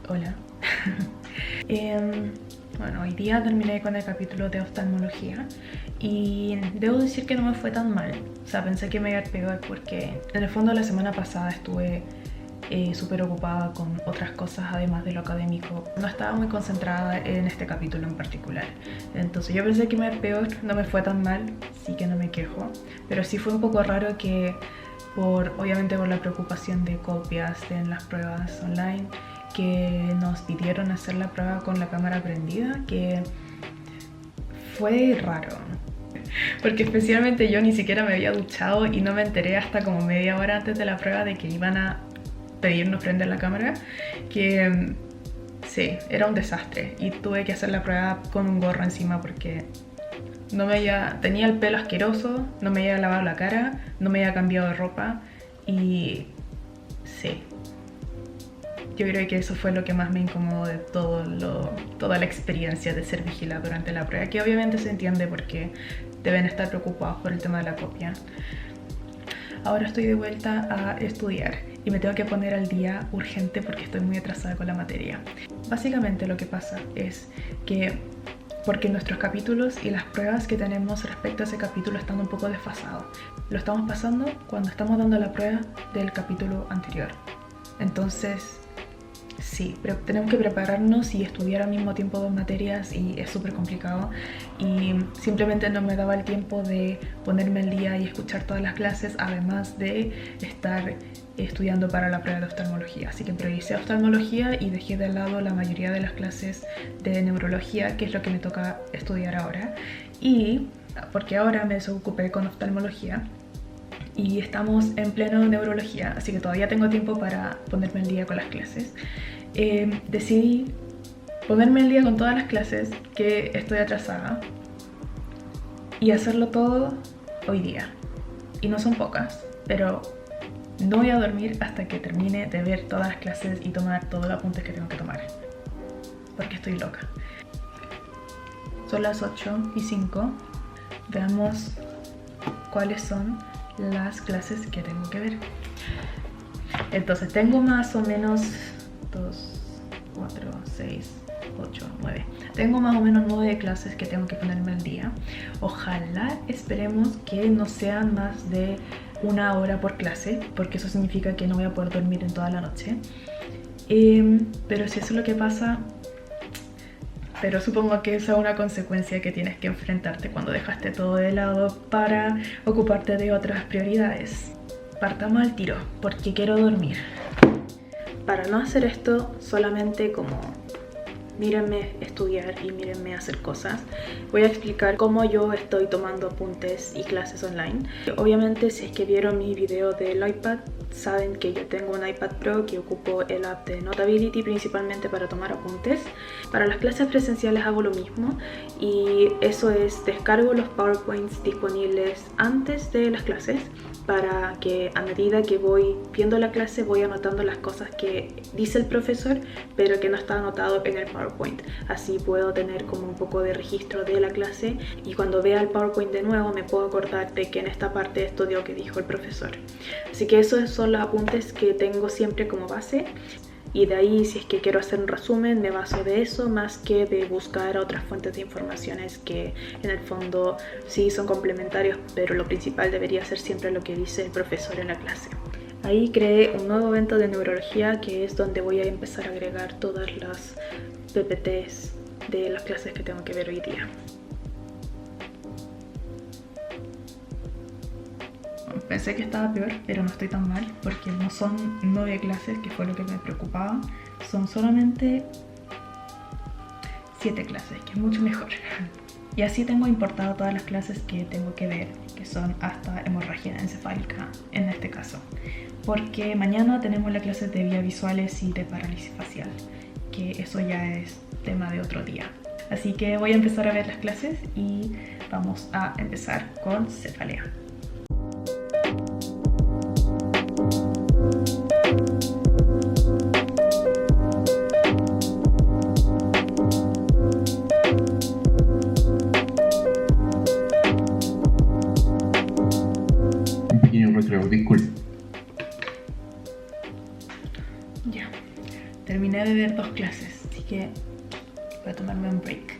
Hola. Bueno, hoy día terminé con el capítulo de oftalmología y debo decir que no me fue tan mal. O sea, pensé que me iba a ir peor porque en el fondo la semana pasada estuve súper ocupada con otras cosas además de lo académico. No estaba muy concentrada en este capítulo en particular. Entonces yo pensé que me iba a ir peor, no me fue tan mal, sí que no me quejo. Pero sí fue un poco raro que obviamente por la preocupación de copias en las pruebas online, que nos pidieron hacer la prueba con la cámara prendida, que fue raro. Porque especialmente yo ni siquiera me había duchado y no me enteré hasta como media hora antes de la prueba de que iban a pedirnos prender la cámara, que sí, era un desastre y tuve que hacer la prueba con un gorro encima porque tenía el pelo asqueroso, no me había lavado la cara, no me había cambiado de ropa y sí. Yo creo que eso fue lo que más me incomodó de toda la experiencia de ser vigilada durante la prueba, que obviamente se entiende porque deben estar preocupados por el tema de la copia. Ahora estoy de vuelta a estudiar y me tengo que poner al día urgente porque estoy muy atrasada con la materia. Básicamente lo que pasa es que porque nuestros capítulos y las pruebas que tenemos respecto a ese capítulo están un poco desfasados. Lo estamos pasando cuando estamos dando la prueba del capítulo anterior. Entonces, sí, pero tenemos que prepararnos y estudiar al mismo tiempo dos materias y es súper complicado y simplemente no me daba el tiempo de ponerme al día y escuchar todas las clases, además de estar estudiando para la prueba de oftalmología. Así que prioricé oftalmología y dejé de lado la mayoría de las clases de neurología, que es lo que me toca estudiar ahora. Y porque ahora me desocupé con oftalmología y estamos en pleno neurología, así que todavía tengo tiempo para ponerme al día con las clases. Decidí ponerme al día con todas las clases, que estoy atrasada, y hacerlo todo hoy día. Y no son pocas, pero no voy a dormir hasta que termine de ver todas las clases y tomar todos los apuntes que tengo que tomar, porque estoy loca. Son las 8:05. Veamos cuáles son las clases que tengo que ver. Entonces tengo más o menos 2, 4, 6, 8, 9. Tengo más o menos 9 clases que tengo que ponerme al día. Ojalá esperemos que no sean más de 1 hora por clase, porque eso significa que no voy a poder dormir en toda la noche. Pero si eso es lo que pasa, pero supongo que esa es una consecuencia que tienes que enfrentarte cuando dejaste todo de lado para ocuparte de otras prioridades. Partamos al tiro, porque quiero dormir. Para no hacer esto solamente como mírenme estudiar y mírenme hacer cosas, voy a explicar cómo yo estoy tomando apuntes y clases online. Obviamente, si es que vieron mi video del iPad, saben que yo tengo un iPad Pro que ocupo el app de Notability principalmente para tomar apuntes. Para las clases presenciales hago lo mismo y eso es, descargo los PowerPoints disponibles antes de las clases para que a medida que voy viendo la clase voy anotando las cosas que dice el profesor pero que no está anotado en el PowerPoint. Así puedo tener como un poco de registro de la clase y cuando vea el PowerPoint de nuevo me puedo acordar de que en esta parte estudió que dijo el profesor. Así que esos son los apuntes que tengo siempre como base. Y de ahí, si es que quiero hacer un resumen, me baso de eso más que de buscar otras fuentes de informaciones que en el fondo sí son complementarios, pero lo principal debería ser siempre lo que dice el profesor en la clase. Ahí creé un nuevo evento de neurología que es donde voy a empezar a agregar todas las PPTs de las clases que tengo que ver hoy día. Pensé que estaba peor, pero no estoy tan mal porque no son 9 clases, que fue lo que me preocupaba. Son solamente 7 clases, que es mucho mejor. Y así tengo importado todas las clases que tengo que ver, que son hasta hemorragia encefálica en este caso. Porque mañana tenemos las clases de vías visuales y de parálisis facial, que eso ya es tema de otro día. Así que voy a empezar a ver las clases y vamos a empezar con cefalea. Recreo, disculpe. Ya. terminé de ver 2 clases, así que voy a tomarme un break.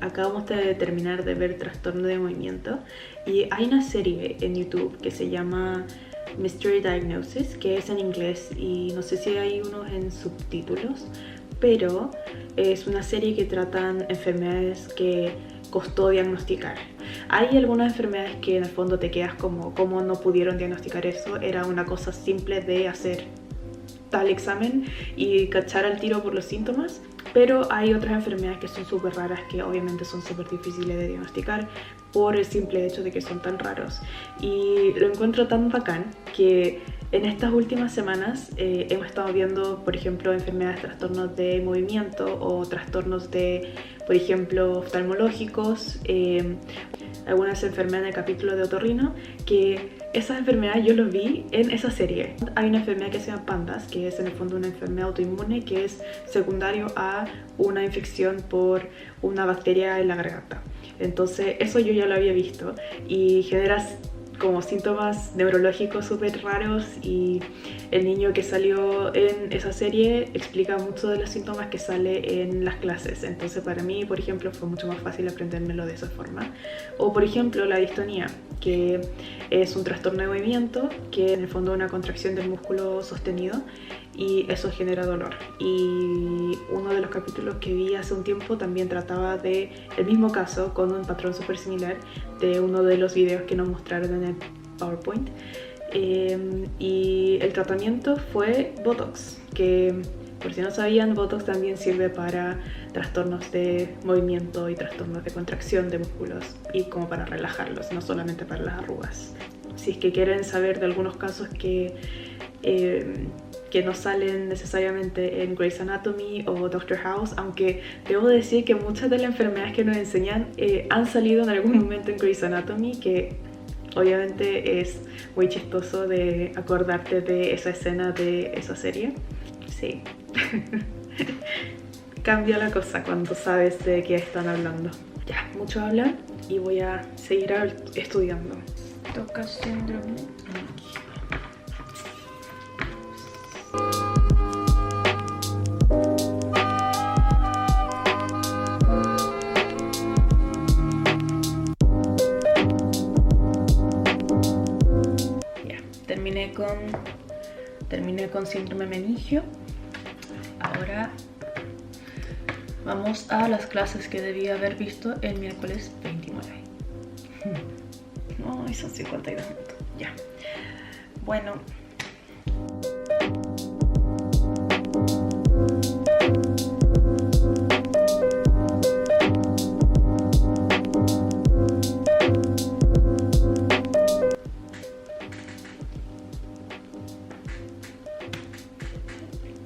Acabamos de terminar de ver Trastorno de Movimiento y hay una serie en YouTube que se llama Mystery Diagnosis, que es en inglés y no sé si hay unos en subtítulos, pero es una serie que tratan enfermedades que costó diagnosticar. Hay algunas enfermedades que en el fondo te quedas como cómo no pudieron diagnosticar eso, era una cosa simple de hacer tal examen y cachar al tiro por los síntomas. Pero hay otras enfermedades que son súper raras que obviamente son súper difíciles de diagnosticar por el simple hecho de que son tan raros. Y lo encuentro tan bacán que en estas últimas semanas hemos estado viendo, por ejemplo, enfermedades, trastornos de movimiento o trastornos de, por ejemplo, oftalmológicos, algunas enfermedades en el capítulo de otorrino, que esas enfermedades yo los vi en esa serie. Hay una enfermedad que se llama PANDAS, que es en el fondo una enfermedad autoinmune que es secundario a una infección por una bacteria en la garganta. Entonces eso yo ya lo había visto y genera como síntomas neurológicos súper raros, y el niño que salió en esa serie explica mucho de los síntomas que sale en las clases. Entonces para mí, por ejemplo, fue mucho más fácil aprendérmelo de esa forma. O por ejemplo la distonía, que es un trastorno de movimiento que en el fondo es una contracción del músculo sostenido y eso genera dolor. Y uno de los capítulos que vi hace un tiempo también trataba de el mismo caso con un patrón súper similar de uno de los videos que nos mostraron en el PowerPoint. Y el tratamiento fue Botox, que por si no sabían, Botox también sirve para trastornos de movimiento y trastornos de contracción de músculos y como para relajarlos, no solamente para las arrugas. Si es que quieren saber de algunos casos que no salen necesariamente en Grey's Anatomy o Doctor House, aunque debo decir que muchas de las enfermedades que nos enseñan han salido en algún momento en Grey's Anatomy, que obviamente es muy chistoso de acordarte de esa escena de esa serie. Sí. Cambia la cosa cuando sabes de qué están hablando. Ya, mucho hablar y voy a seguir estudiando. Toca síndrome. Terminé con síndrome meningio. Ahora vamos a las clases que debía haber visto el miércoles 29. No, son 52 minutos. Ya. Bueno.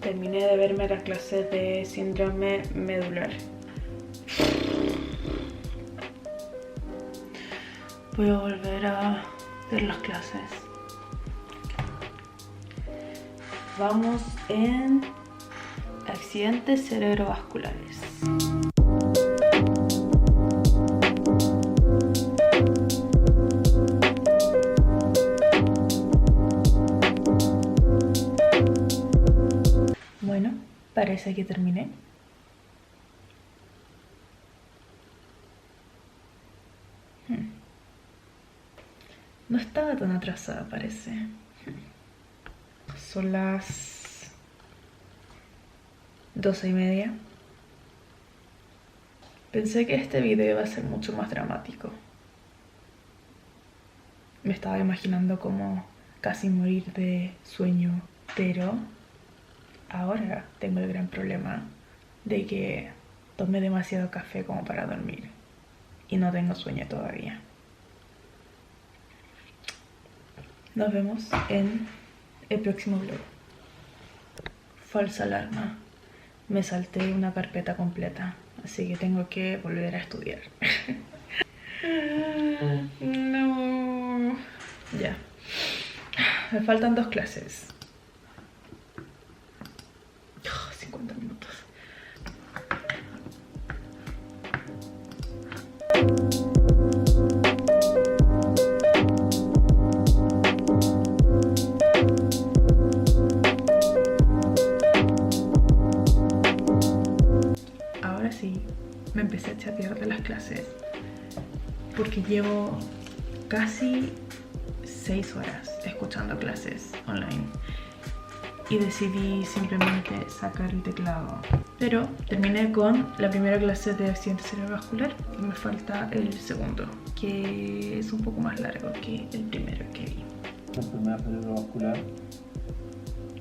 Terminé de verme las clases de síndrome medular. Voy a volver a ver las clases. Vamos en accidentes cerebrovasculares. Bueno, parece que terminé. No estaba tan atrasada, parece. Son las 12:30. Pensé que este video iba a ser mucho más dramático. Me estaba imaginando como casi morir de sueño, pero ahora tengo el gran problema de que tomé demasiado café como para dormir y no tengo sueño todavía. Nos vemos en el próximo vlog. Falsa alarma. me salté una carpeta completa, así que tengo que volver a estudiar. No. Ya. Me faltan 2 clases. 50 minutos. Ahora sí, me empecé a chatear de las clases porque llevo casi 6 horas escuchando clases online y decidí simplemente sacar el teclado. Pero terminé con la primera clase de accidente cerebrovascular y me falta el segundo, que es un poco más largo que el primero que vi. La enfermedad cerebrovascular,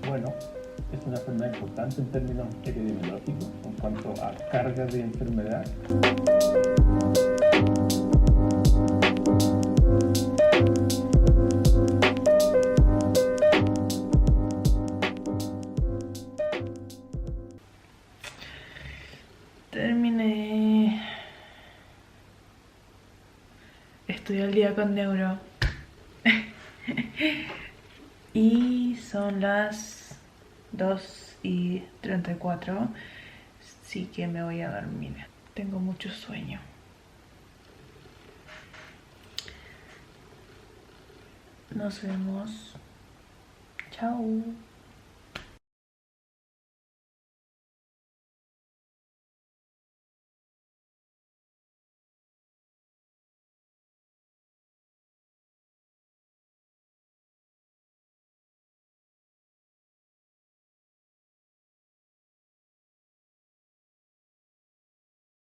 bueno, es una enfermedad importante en términos epidemiológicos en cuanto a cargas de enfermedad. Terminé. Estoy al día con neuro. Y son las 2:34, así que me voy a dormir. Tengo mucho sueño. Nos vemos. Chao.